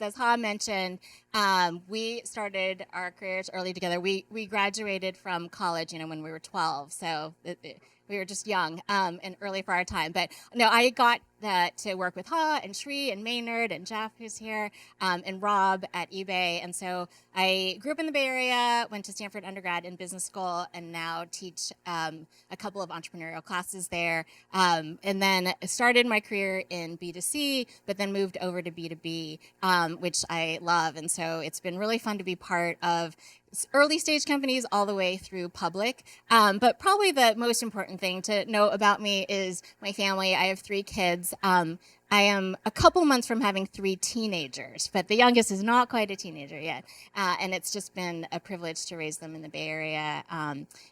As Ha mentioned, we started our careers early together. We graduated from college, when we were 12, so we were just young and early for our time. But no, I got to work with Ha and Shri and Maynard and Jeff, who's here, and Rob at eBay. And so I grew up in the Bay Area, went to Stanford undergrad in business school, and now teach a couple of entrepreneurial classes there. And then started my career in B2C, but then moved over to B2B, which I love. And so it's been really fun to be part of early stage companies all the way through public. But probably the most important thing to know about me is my family. I have 3 kids. I am a couple months from having 3 teenagers, but the youngest is not quite a teenager yet. And it's just been a privilege to raise them in the Bay Area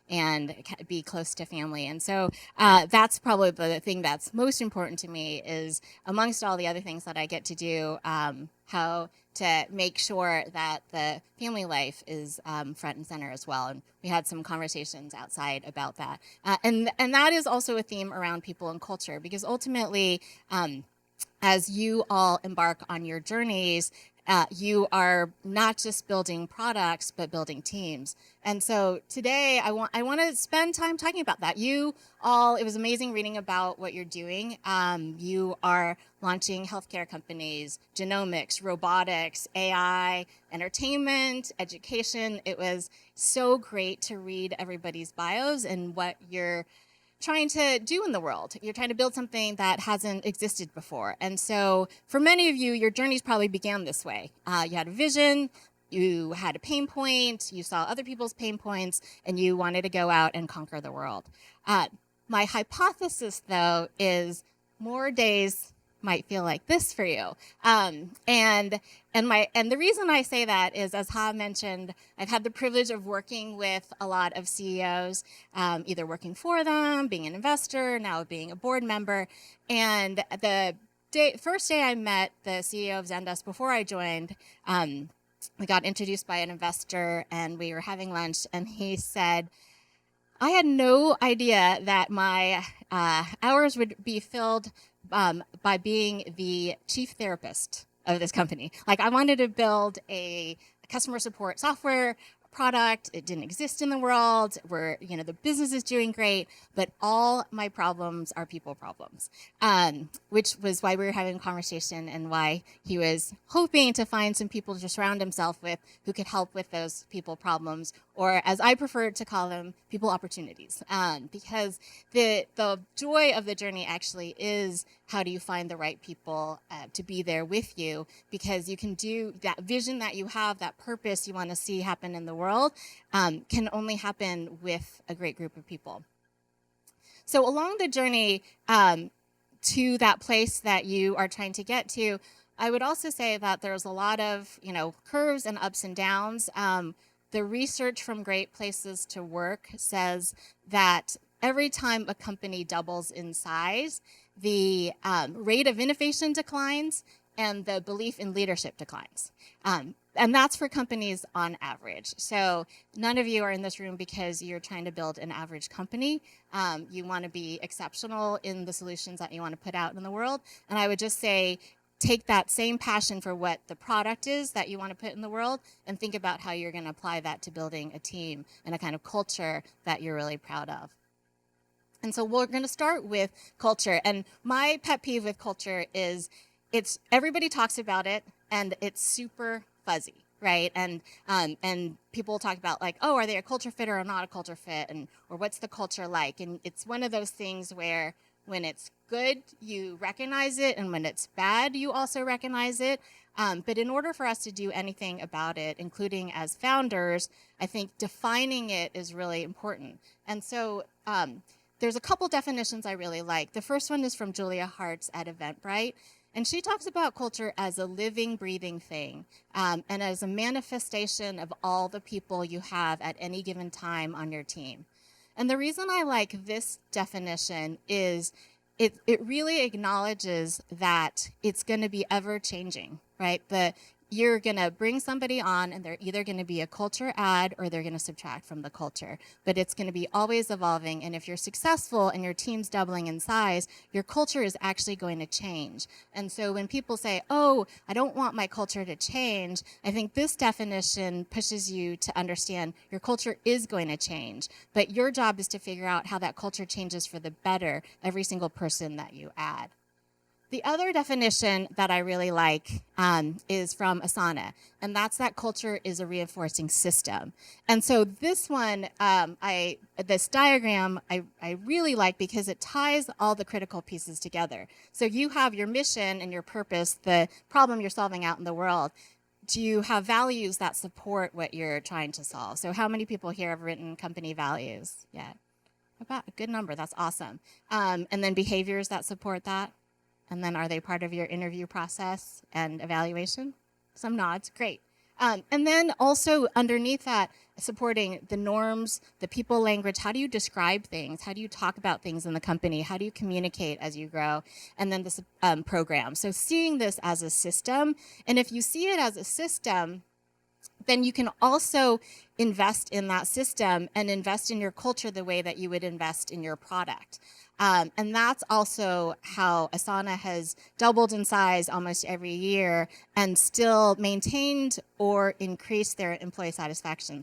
and be close to family. And so that's probably the thing that's most important to me is amongst all the other things that I get to do, how to make sure that the family life is front and center as well. And we had some conversations outside about that. And that is also a theme around people and culture, because ultimately, as you all embark on your journeys, you are not just building products, but building teams. And so today I want to spend time talking about that. You all, it was amazing reading about what you're doing. You are launching healthcare companies, genomics, robotics, AI, entertainment, education. It was so great to read everybody's bios and what you're trying to do in the world. You're trying to build something that hasn't existed before. And so for many of you, your journeys probably began this way. You had a vision, you had a pain point, you saw other people's pain points, and you wanted to go out and conquer the world. My hypothesis, though, is more days might feel like this for you. And the reason I say that is, as Ha mentioned, I've had the privilege of working with a lot of CEOs, either working for them, being an investor, now being a board member. And the first day I met the CEO of Zendesk before I joined, we got introduced by an investor and we were having lunch, and he said, I had no idea that my hours would be filled by being the chief therapist of this company. Like, I wanted to build a customer support software product. It didn't exist in the world. The business is doing great, but all my problems are people problems, which was why we were having a conversation and why he was hoping to find some people to surround himself with who could help with those people problems, or as I prefer to call them, people opportunities. Because the joy of the journey actually is, how do you find the right people to be there with you? Because you can do that vision that you have, that purpose you want to see happen in the world, can only happen with a great group of people. So along the journey to that place that you are trying to get to, I would also say that there's a lot of curves and ups and downs. The research from Great Places to Work says that every time a company doubles in size, the rate of innovation declines and the belief in leadership declines. And that's for companies on average. So none of you are in this room because you're trying to build an average company. You want to be exceptional in the solutions that you want to put out in the world. And I would just say, take that same passion for what the product is that you want to put in the world and think about how you're going to apply that to building a team and a kind of culture that you're really proud of. And so we're going to start with culture. And my pet peeve with culture is everybody talks about it and it's super fuzzy, right? And people talk about like, oh, are they a culture fit or not a culture fit? Or what's the culture like? And it's one of those things where when it's good, you recognize it. And when it's bad, you also recognize it. But in order for us to do anything about it, including as founders, I think defining it is really important. And so there's a couple definitions I really like. The first one is from Julia Hartz at Eventbrite. And she talks about culture as a living, breathing thing, and as a manifestation of all the people you have at any given time on your team. And the reason I like this definition is it really acknowledges that it's going to be ever changing, right? you're going to bring somebody on and they're either going to be a culture add or they're going to subtract from the culture. But it's going to be always evolving. And if you're successful and your team's doubling in size, your culture is actually going to change. And so when people say, oh, I don't want my culture to change, I think this definition pushes you to understand your culture is going to change. But your job is to figure out how that culture changes for the better every single person that you add. The other definition that I really like is from Asana, and that's that culture is a reinforcing system. And so this one, this diagram, I really like because it ties all the critical pieces together. So you have your mission and your purpose, the problem you're solving out in the world. Do you have values that support what you're trying to solve? So how many people here have written company values yet? About a good number. That's awesome. And then behaviors that support that. And then are they part of your interview process and evaluation? Some nods, great. And then also underneath that, supporting the norms, the people language. How do you describe things? How do you talk about things in the company? How do you communicate as you grow? And then this program. So seeing this as a system, and if you see it as a system, then you can also invest in that system and invest in your culture the way that you would invest in your product. And that's also how Asana has doubled in size almost every year and still maintained or increased their employee satisfaction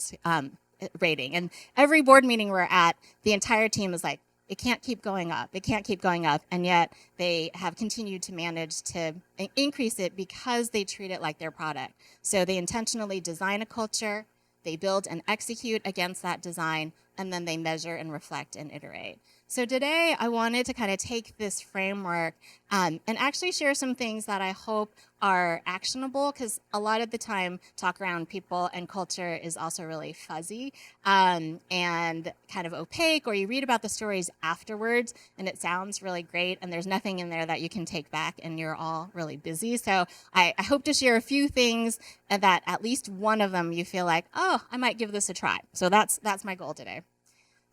rating. And every board meeting we're at, the entire team is like, it can't keep going up. It can't keep going up. And yet they have continued to manage to increase it because they treat it like their product. So they intentionally design a culture, they build and execute against that design, and then they measure and reflect and iterate. So today I wanted to kind of take this framework and actually share some things that I hope are actionable, because a lot of the time talk around people and culture is also really fuzzy and kind of opaque, or you read about the stories afterwards and it sounds really great and there's nothing in there that you can take back and you're all really busy. So I hope to share a few things and that at least one of them you feel like, oh, I might give this a try. So that's my goal today.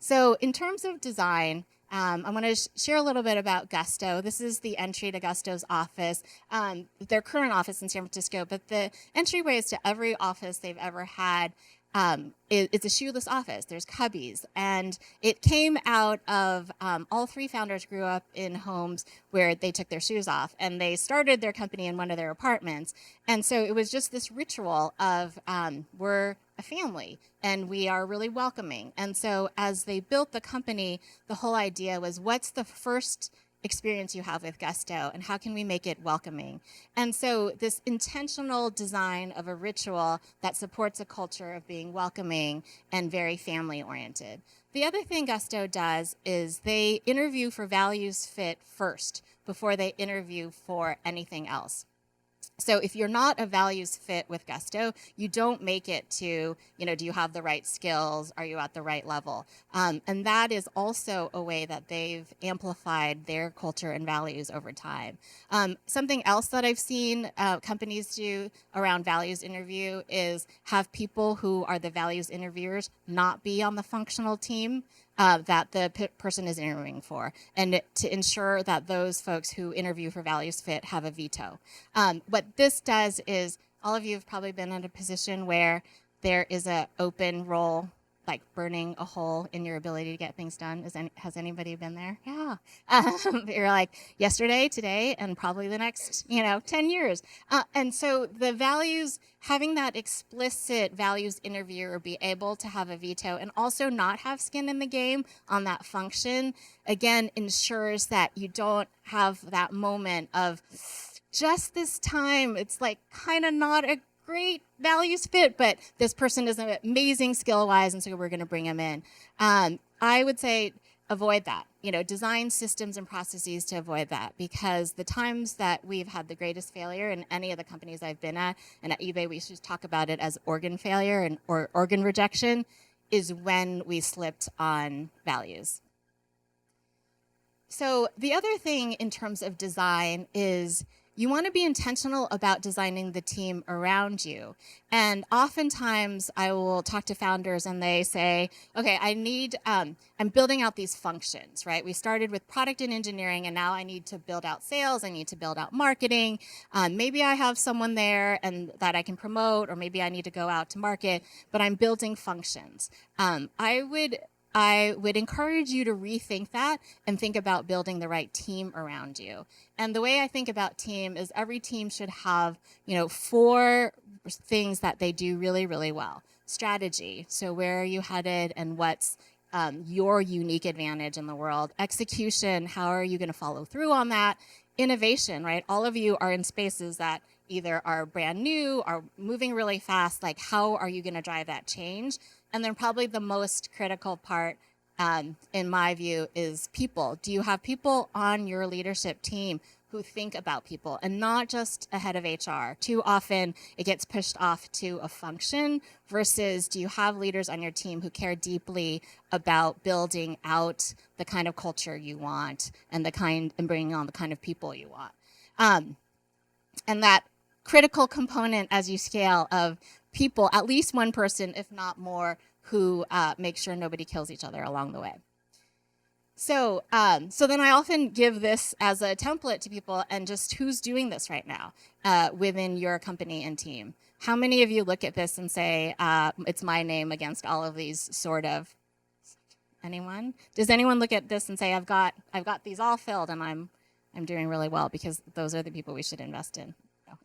So in terms of design, I want to share a little bit about Gusto. This is the entry to Gusto's office, their current office in San Francisco, but the entryways to every office they've ever had. It's a shoeless office. There's cubbies. And it came out of all three founders grew up in homes where they took their shoes off. And they started their company in one of their apartments. And so it was just this ritual of we're a family and we are really welcoming. And so as they built the company, the whole idea was, what's the first experience you have with Gusto and how can we make it welcoming? And so this intentional design of a ritual that supports a culture of being welcoming and very family oriented. The other thing Gusto does is they interview for values fit first before they interview for anything else. So if you're not a values fit with Gusto, you don't make it to, do you have the right skills? Are you at the right level? And that is also a way that they've amplified their culture and values over time. Something else that I've seen companies do around values interview is have people who are the values interviewers not be on the functional team that the person is interviewing for, and to ensure that those folks who interview for values fit have a veto. What this does is, all of you have probably been in a position where there is an open role, like burning a hole in your ability to get things done. Has anybody been there? Yeah. You're like, yesterday, today, and probably the next, 10 years. And so the values, having that explicit values interviewer be able to have a veto and also not have skin in the game on that function, again, ensures that you don't have that moment of just this time, it's like kind of not a great values fit, but this person is amazing skill-wise, and so we're going to bring him in. I would say avoid that. Design systems and processes to avoid that, because the times that we've had the greatest failure in any of the companies I've been at, and at eBay we used to talk about it as organ failure or organ rejection, is when we slipped on values. So the other thing in terms of design is you want to be intentional about designing the team around you. And oftentimes I will talk to founders and they say, okay, I'm building out these functions, right? We started with product and engineering, and now I need to build out sales. I need to build out marketing. Maybe I have someone there and that I can promote, or maybe I need to go out to market, but I'm building functions. I would encourage you to rethink that and think about building the right team around you. And the way I think about team is every team should have, 4 things that they do really, really well. Strategy. So where are you headed and what's your unique advantage in the world? Execution. How are you going to follow through on that? Innovation, right? All of you are in spaces that either are brand new, are moving really fast. Like, how are you going to drive that change? And then probably the most critical part, in my view, is people. Do you have people on your leadership team who think about people and not just a head of HR? Too often it gets pushed off to a function versus do you have leaders on your team who care deeply about building out the kind of culture you want and bringing on the kind of people you want? And that critical component as you scale of people, at least one person, if not more, who make sure nobody kills each other along the way. So then I often give this as a template to people, and just who's doing this right now within your company and team. How many of you look at this and say, it's my name against all of these sort of? Anyone? Does anyone look at this and say, I've got these all filled and I'm doing really well, because those are the people we should invest in?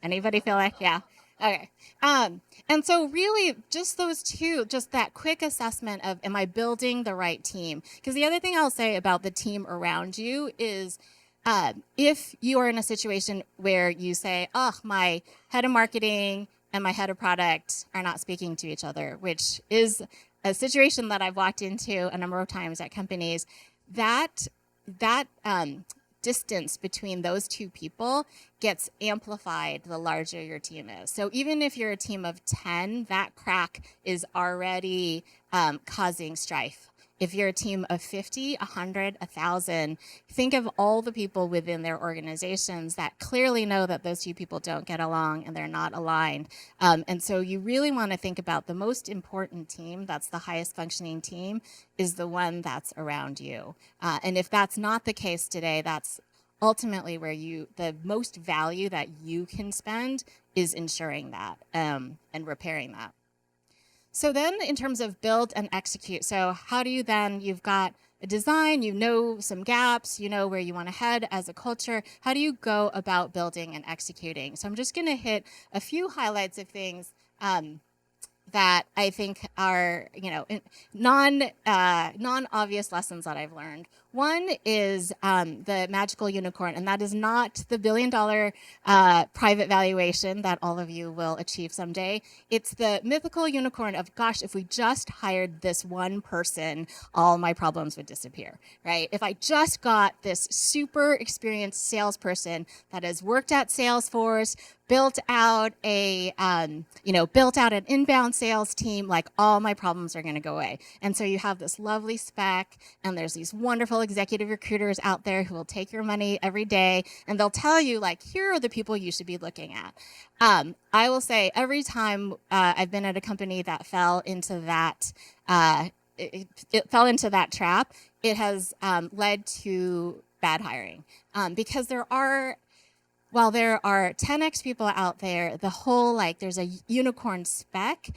Anybody feel like, yeah? Okay. And so really just those two, just that quick assessment of, am I building the right team? Because the other thing I'll say about the team around you is, if you are in a situation where you say, oh, my head of marketing and my head of product are not speaking to each other, which is a situation that I've walked into a number of times at companies, that distance between those two people gets amplified the larger your team is. So even if you're a team of 10, that crack is already causing strife. If you're a team of 50, 100, 1,000, think of all the people within their organizations that clearly know that those two people don't get along and they're not aligned. And so you really want to think about the most important team, that's the highest functioning team, is the one that's around you. And if that's not the case today, that's ultimately where the most value that you can spend is ensuring that and repairing that. So then in terms of build and execute, so how do you then, you've got a design, you know some gaps, you know where you want to head as a culture. How do you go about building and executing? So I'm just going to hit a few highlights of things that I think are, non-obvious lessons that I've learned. One is the magical unicorn, and that is not the $1 billion private valuation that all of you will achieve someday. It's the mythical unicorn of, gosh, if we just hired this one person, all my problems would disappear, right? If I just got this super experienced salesperson that has worked at Salesforce, built out an inbound sales team, like all my problems are going to go away. And so you have this lovely spec, and there's these wonderful executive recruiters out there who will take your money every day, and they'll tell you, like, here are the people you should be looking at. I will say every time I've been at a company that fell into that, it fell into that trap, it has led to bad hiring, because while there are 10x people out there, the whole, there's a unicorn spec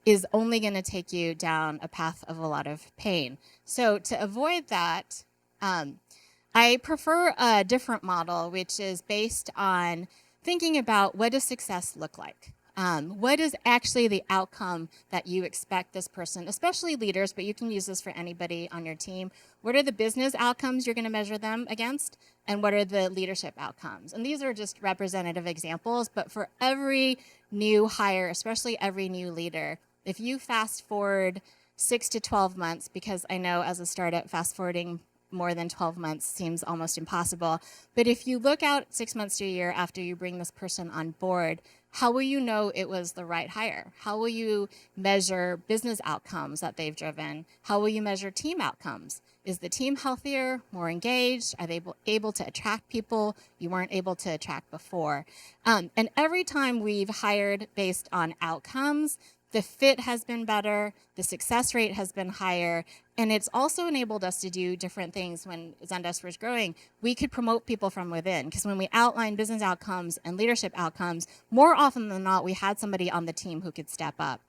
is only going to take you down a path of a lot of pain. So to avoid that, I prefer a different model, which is based on thinking about, what does success look like? What is actually the outcome that you expect this person, especially leaders, but you can use this for anybody on your team. What are the business outcomes you're going to measure them against? And what are the leadership outcomes? And these are just representative examples, but for every new hire, especially every new leader, if you fast forward 6 to 12 months, because I know as a startup, fast forwarding more than 12 months seems almost impossible. But if you look out 6 months to a year after you bring this person on board, how will you know it was the right hire? How will you measure business outcomes that they've driven? How will you measure team outcomes? Is the team healthier, more engaged? Are they able to attract people you weren't able to attract before? And every time we've hired based on outcomes, the fit has been better, the success rate has been higher, and it's also enabled us to do different things. When Zendesk was growing, we could promote people from within, because when we outlined business outcomes and leadership outcomes, more often than not, we had somebody on the team who could step up.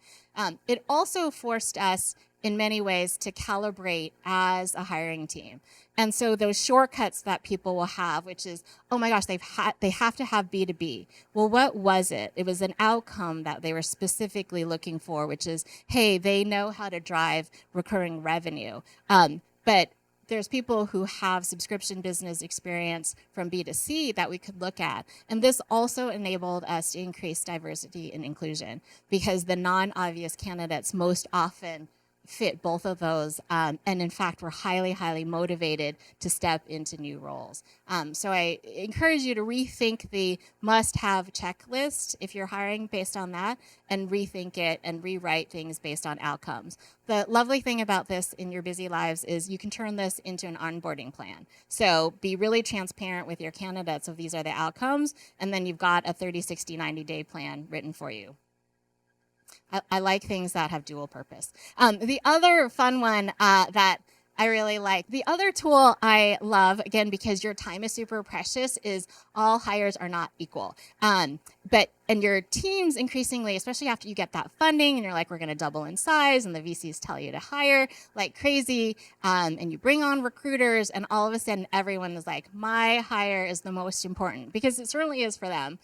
It also forced us in many ways to calibrate as a hiring team. And so those shortcuts that people will have, which is, oh my gosh, they have to have B2B. Well, what was it? It was an outcome that they were specifically looking for, which is, hey, they know how to drive recurring revenue. But there's people who have subscription business experience from B2C that we could look at. And this also enabled us to increase diversity and inclusion, because the non-obvious candidates most often fit both of those, and in fact, we're highly, highly motivated to step into new roles. So I encourage you to rethink the must-have checklist if you're hiring based on that, and rethink it and rewrite things based on outcomes. The lovely thing about this in your busy lives is you can turn this into an onboarding plan. So be really transparent with your candidates of these are the outcomes, and then you've got a 30, 60, 90-day plan written for you. I like things that have dual purpose. The other fun one that I really like, the other tool I love, again, because your time is super precious, is all hires are not equal. And your teams increasingly, especially after you get that funding and you're like, we're going to double in size, and the VCs tell you to hire like crazy, and you bring on recruiters, and all of a sudden everyone is like, my hire is the most important, because it certainly is for them.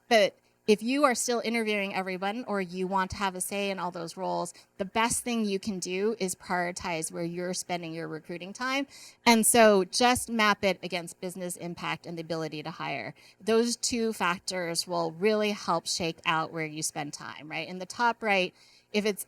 But if you are still interviewing everyone, or you want to have a say in all those roles, the best thing you can do is prioritize where you're spending your recruiting time. And so just map it against business impact and the ability to hire. Those two factors will really help shake out where you spend time, right? In the top right, if it's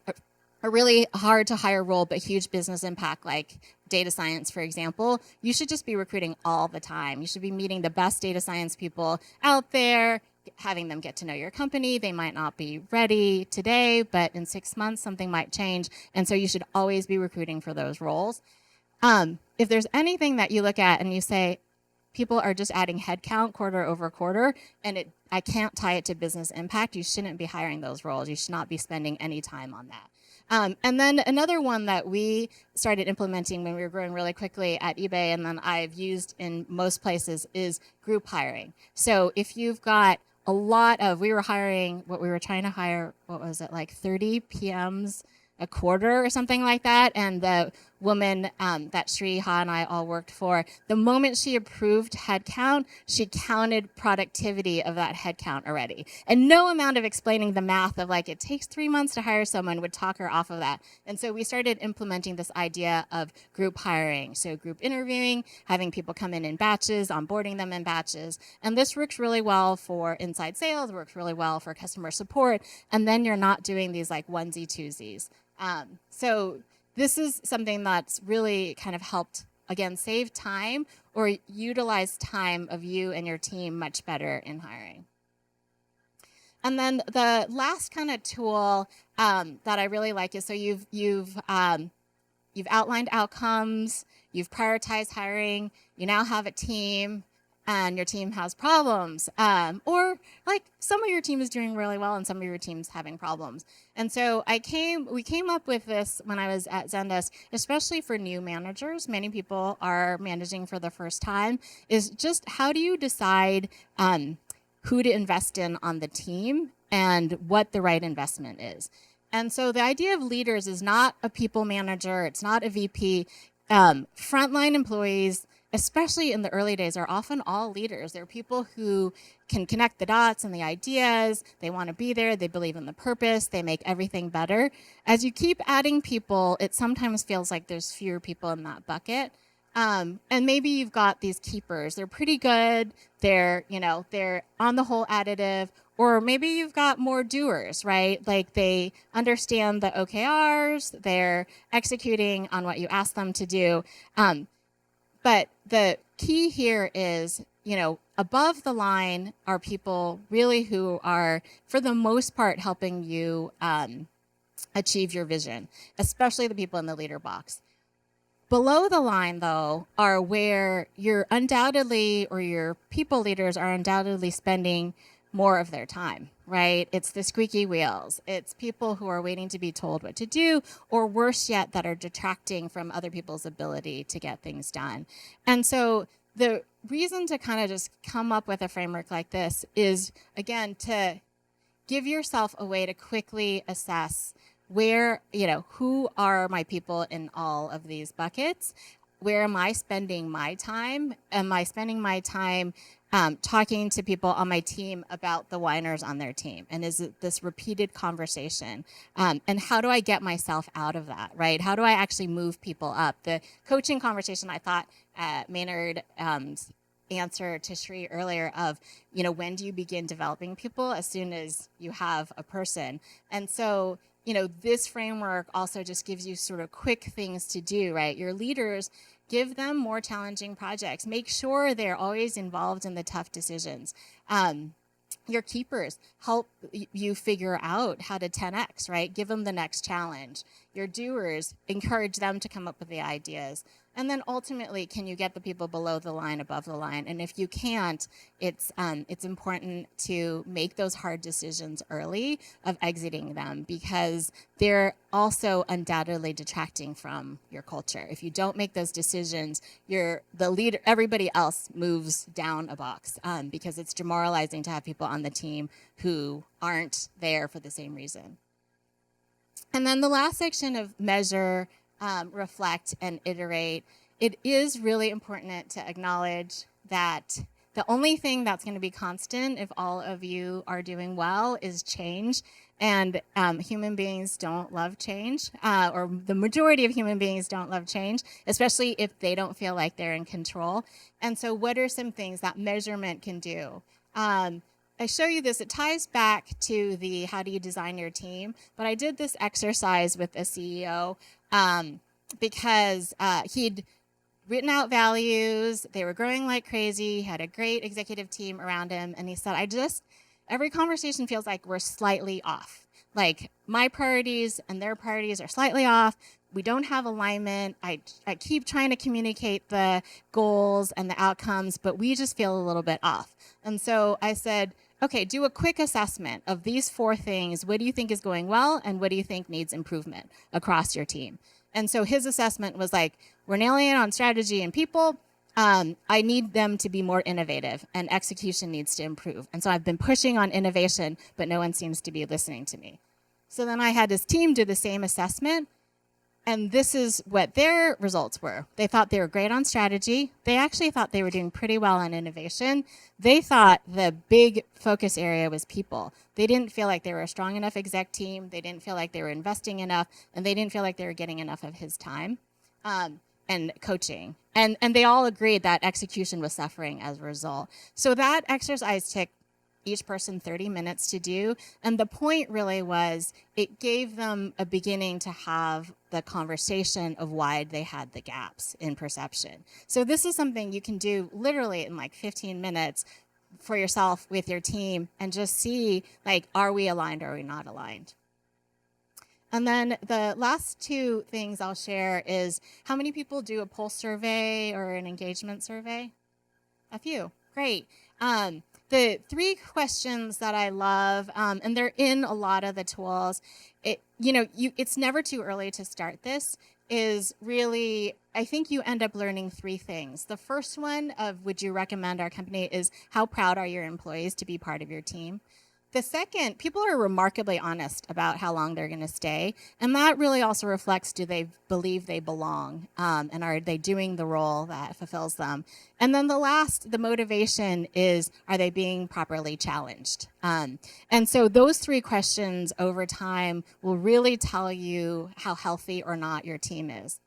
a really hard to hire role but huge business impact, like data science, for example, you should just be recruiting all the time. You should be meeting the best data science people out there, having them get to know your company. They might not be ready today, but in 6 months, something might change. And so you should always be recruiting for those roles. If there's anything that you look at and you say, people are just adding headcount quarter over quarter, and I can't tie it to business impact, you shouldn't be hiring those roles. You should not be spending any time on that. And then another one that we started implementing when we were growing really quickly at eBay, and then I've used in most places, is group hiring. So if you've got a lot of, we were hiring, what we were trying to hire, what was it, like 30 PMs a quarter or something like that. And the woman that Sri Ha and I all worked for, the moment she approved headcount, she counted productivity of that headcount already. And no amount of explaining the math of like, it takes 3 months to hire someone would talk her off of that. And so we started implementing this idea of group hiring. So group interviewing, having people come in batches, onboarding them in batches. And this works really well for inside sales, works really well for customer support. And then you're not doing these like onesie twosies. So this is something that's really kind of helped, again, save time or utilize time of you and your team much better in hiring. And then the last kind of tool that I really like is, so you've outlined outcomes, you've prioritized hiring, you now have a team, and your team has problems, or like some of your team is doing really well and some of your team's having problems. And so we came up with this when I was at Zendesk, especially for new managers. Many people are managing for the first time, is just how do you decide who to invest in on the team and what the right investment is. And so the idea of leaders is not a people manager, it's not a VP. Frontline employees, especially in the early days, are often all leaders. They're people who can connect the dots and the ideas. They want to be there. They believe in the purpose. They make everything better. As you keep adding people, it sometimes feels like there's fewer people in that bucket. And maybe you've got these keepers. They're pretty good. They're on the whole additive. Or maybe you've got more doers, right? Like they understand the OKRs. They're executing on what you ask them to do. But the key here is, above the line are people really who are, for the most part, helping you achieve your vision, especially the people in the leader box. Below the line, though, are where you're undoubtedly, or your people leaders are undoubtedly spending more of their time, right? It's the squeaky wheels. It's people who are waiting to be told what to do, or worse yet, that are detracting from other people's ability to get things done. And so the reason to kind of just come up with a framework like this is, again, to give yourself a way to quickly assess where, who are my people in all of these buckets? Where am I spending my time? Am I spending my time talking to people on my team about the whiners on their team? And is it this repeated conversation? And how do I get myself out of that, right? How do I actually move people up? The coaching conversation, I thought Maynard answer to Shri earlier of, when do you begin developing people? As soon as you have a person. And so, this framework also just gives you sort of quick things to do, right? Your leaders, give them more challenging projects. Make sure they're always involved in the tough decisions. Your keepers, help you figure out how to 10x, right? Give them the next challenge. Your doers, encourage them to come up with the ideas. And then ultimately, can you get the people below the line, above the line? And if you can't, it's important to make those hard decisions early of exiting them, because they're also undoubtedly detracting from your culture. If you don't make those decisions, you're the leader, everybody else moves down a box, because it's demoralizing to have people on the team who aren't there for the same reason. And then the last section of measure, reflect, and iterate. It is really important to acknowledge that the only thing that's going to be constant if all of you are doing well is change. And human beings don't love change, or the majority of human beings don't love change, especially if they don't feel like they're in control. And so what are some things that measurement can do? I show you this, it ties back to the how do you design your team, but I did this exercise with a CEO because he'd written out values, they were growing like crazy, had a great executive team around him, and he said, every conversation feels like we're slightly off. Like my priorities and their priorities are slightly off. We don't have alignment. I keep trying to communicate the goals and the outcomes, but we just feel a little bit off. And so I said, okay, do a quick assessment of these 4 things. What do you think is going well, and what do you think needs improvement across your team? And so his assessment was like, we're nailing it on strategy and people. I need them to be more innovative, and execution needs to improve. And so I've been pushing on innovation, but no one seems to be listening to me. So then I had his team do the same assessment, and this is what their results were. They thought they were great on strategy. They actually thought they were doing pretty well on innovation. They thought the big focus area was people. They didn't feel like they were a strong enough exec team. They didn't feel like they were investing enough, and they didn't feel like they were getting enough of his time and coaching. And they all agreed that execution was suffering as a result. So that exercise took each person 30 minutes to do. And the point really was it gave them a beginning to have the conversation of why they had the gaps in perception. So this is something you can do literally in like 15 minutes for yourself with your team and just see, like, are we aligned or are we not aligned? And then the last 2 things I'll share is how many people do a pulse survey or an engagement survey? A few. Great. The 3 questions that I love, and they're in a lot of the tools, it's never too early to start this, is really, I think you end up learning 3 things. The first one of would you recommend our company is how proud are your employees to be part of your team? The second, people are remarkably honest about how long they're going to stay. And that really also reflects, do they believe they belong? And are they doing the role that fulfills them? And then the last, the motivation is, are they being properly challenged? And so those 3 questions over time will really tell you how healthy or not your team is.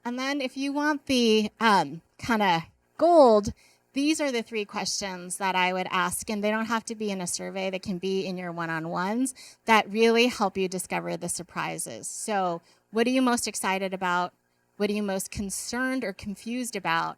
And then if you want the kind of gold, these are the 3 questions that I would ask, and they don't have to be in a survey. They can be in your one-on-ones that really help you discover the surprises. So what are you most excited about? What are you most concerned or confused about?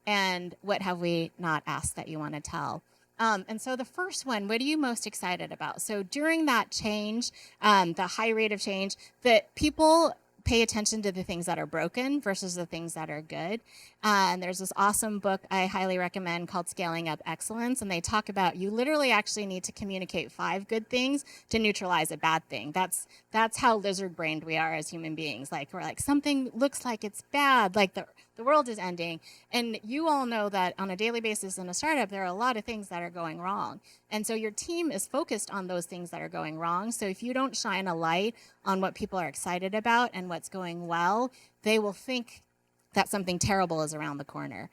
and what have we not asked that you want to tell? And so the first one, what are you most excited about? So during that change, the high rate of change, that people pay attention to the things that are broken versus the things that are good. And there's this awesome book I highly recommend called Scaling Up Excellence. And they talk about you literally actually need to communicate 5 good things to neutralize a bad thing. That's how lizard brained we are as human beings. Like we're like, something looks like it's bad, like the world is ending. And you all know that on a daily basis in a startup, there are a lot of things that are going wrong. And so your team is focused on those things that are going wrong. So if you don't shine a light on what people are excited about and what's going well, they will think that something terrible is around the corner.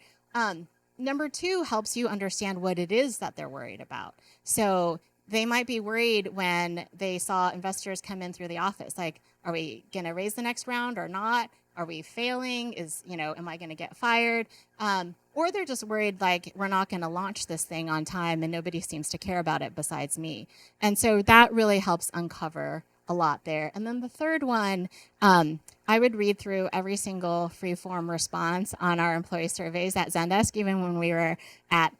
Number 2 helps you understand what it is that they're worried about. So they might be worried when they saw investors come in through the office, like, are we going to raise the next round or not? Are we failing? Am I going to get fired? Or they're just worried, like, we're not going to launch this thing on time and nobody seems to care about it besides me. And so that really helps uncover a lot there. And then the third one, I would read through every single free-form response on our employee surveys at Zendesk, even when we were at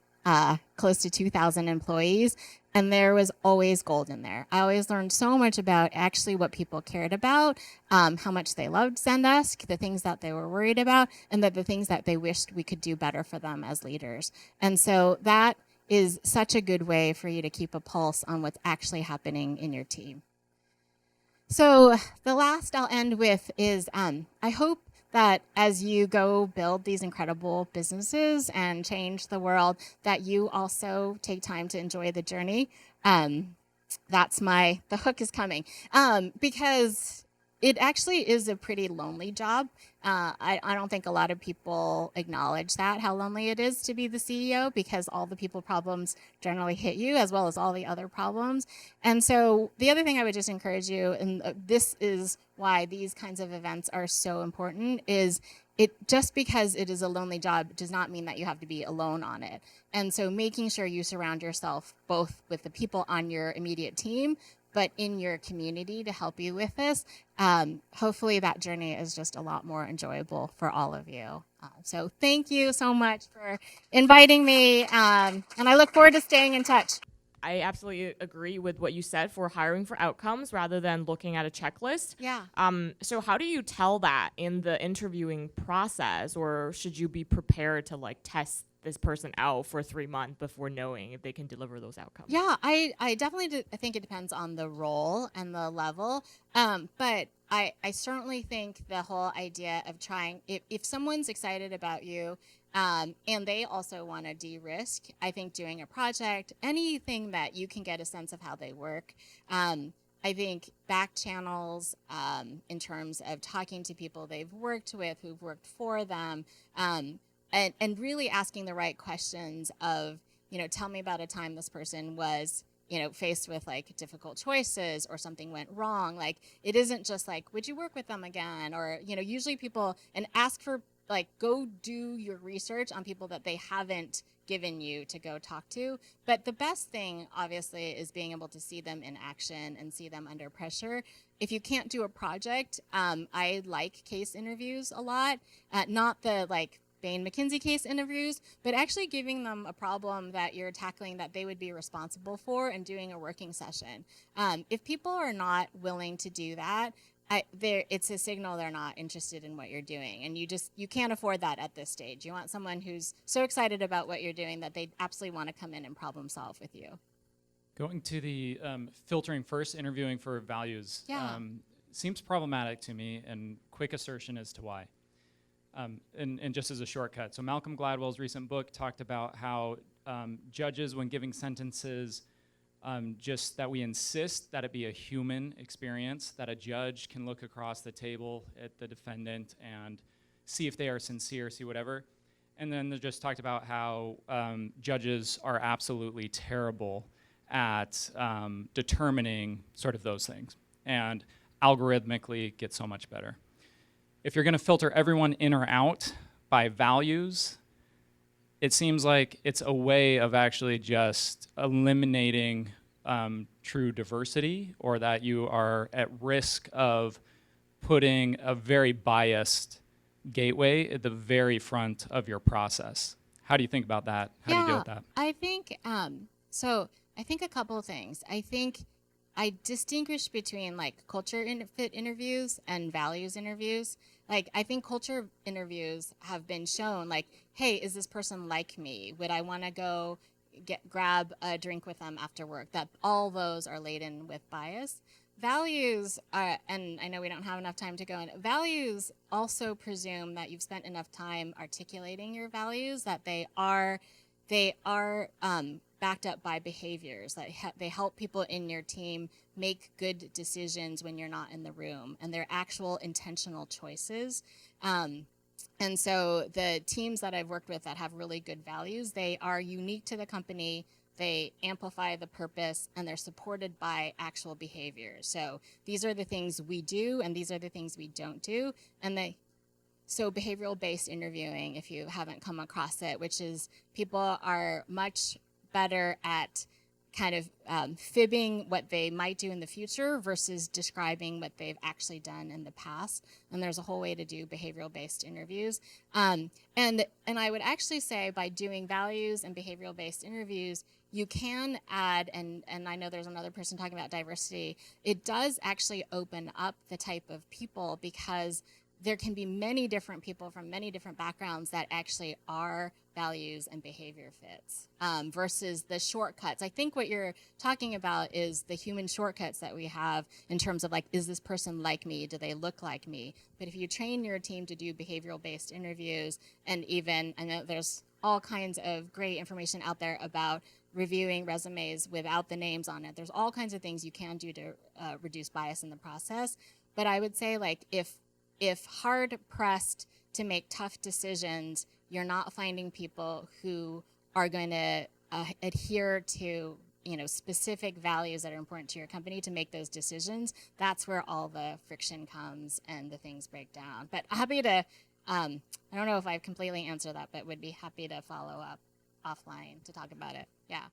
close to 2,000 employees. And there was always gold in there. I always learned so much about actually what people cared about, how much they loved Zendesk, the things that they were worried about, and the things that they wished we could do better for them as leaders. And so that is such a good way for you to keep a pulse on what's actually happening in your team. So the last I'll end with is I hope that as you go build these incredible businesses and change the world, that you also take time to enjoy the journey. The hook is coming. Because it actually is a pretty lonely job. I don't think a lot of people acknowledge that, how lonely it is to be the CEO, because all the people problems generally hit you as well as all the other problems. And so the other thing I would just encourage you, and this is why these kinds of events are so important, is just because it is a lonely job does not mean that you have to be alone on it. And so making sure you surround yourself both with the people on your immediate team, but in your community to help you with this, hopefully that journey is just a lot more enjoyable for all of you. So thank you so much for inviting me, and I look forward to staying in touch. I absolutely agree with what you said for hiring for outcomes rather than looking at a checklist. Yeah. So how do you tell that in the interviewing process, or should you be prepared to test this person out for 3 months before knowing if they can deliver those outcomes? Yeah, I definitely I think it depends on the role and the level. But I certainly think the whole idea of trying, if someone's excited about you, and they also want to de-risk, I think doing a project, anything that you can get a sense of how they work. I think back channels, in terms of talking to people they've worked with, who've worked for them, and really asking the right questions of, tell me about a time this person was, faced with difficult choices or something went wrong. It isn't just would you work with them again? Or, usually people, and ask for, go do your research on people that they haven't given you to go talk to. But the best thing, obviously, is being able to see them in action and see them under pressure. If you can't do a project, I like case interviews a lot. Not the Bain McKinsey case interviews, but actually giving them a problem that you're tackling that they would be responsible for and doing a working session. If people are not willing to do that, it's a signal they're not interested in what you're doing, and you can't afford that at this stage. You want someone who's so excited about what you're doing that they absolutely want to come in and problem solve with you. Going to the filtering first, interviewing for values, seems problematic to me, and quick assertion as to why. And just as a shortcut, so Malcolm Gladwell's recent book talked about how judges, when giving sentences, just that we insist that it be a human experience, that a judge can look across the table at the defendant and see if they are sincere, see whatever. And then they just talked about how judges are absolutely terrible at determining sort of those things, and algorithmically get so much better. If you're going to filter everyone in or out by values, it seems like it's a way of actually just eliminating true diversity, or that you are at risk of putting a very biased gateway at the very front of your process. How do you think about that? How do you deal with that? I think so. I think a couple of things. I think I distinguish between like fit interviews and values interviews. Like I think culture interviews have been shown like, hey, is this person like me? Would I want to go grab a drink with them after work? That all those are laden with bias. Values, and I know we don't have enough time to go in, values also presume that you've spent enough time articulating your values, that they are backed up by behaviors, that they help people in your team make good decisions when you're not in the room, and they're actual intentional choices. And so the teams that I've worked with that have really good values, they are unique to the company, they amplify the purpose, and they're supported by actual behaviors. So these are the things we do, and these are the things we don't do. So behavioral-based interviewing, if you haven't come across it, which is people are much better at kind of fibbing what they might do in the future versus describing what they've actually done in the past. And there's a whole way to do behavioral-based interviews. And I would actually say by doing values and behavioral-based interviews, you can add, and I know there's another person talking about diversity, it does actually open up the type of people, because there can be many different people from many different backgrounds that actually are values and behavior fits versus the shortcuts. I think what you're talking about is the human shortcuts that we have in terms of like, is this person like me? Do they look like me? But if you train your team to do behavioral-based interviews, and even, I know there's all kinds of great information out there about reviewing resumes without the names on it. There's all kinds of things you can do to reduce bias in the process. But I would say like if hard pressed to make tough decisions, you're not finding people who are going to adhere to specific values that are important to your company to make those decisions, that's where all the friction comes and the things break down. But happy to, I don't know if I've completely answered that, but would be happy to follow up offline to talk about it. Yeah.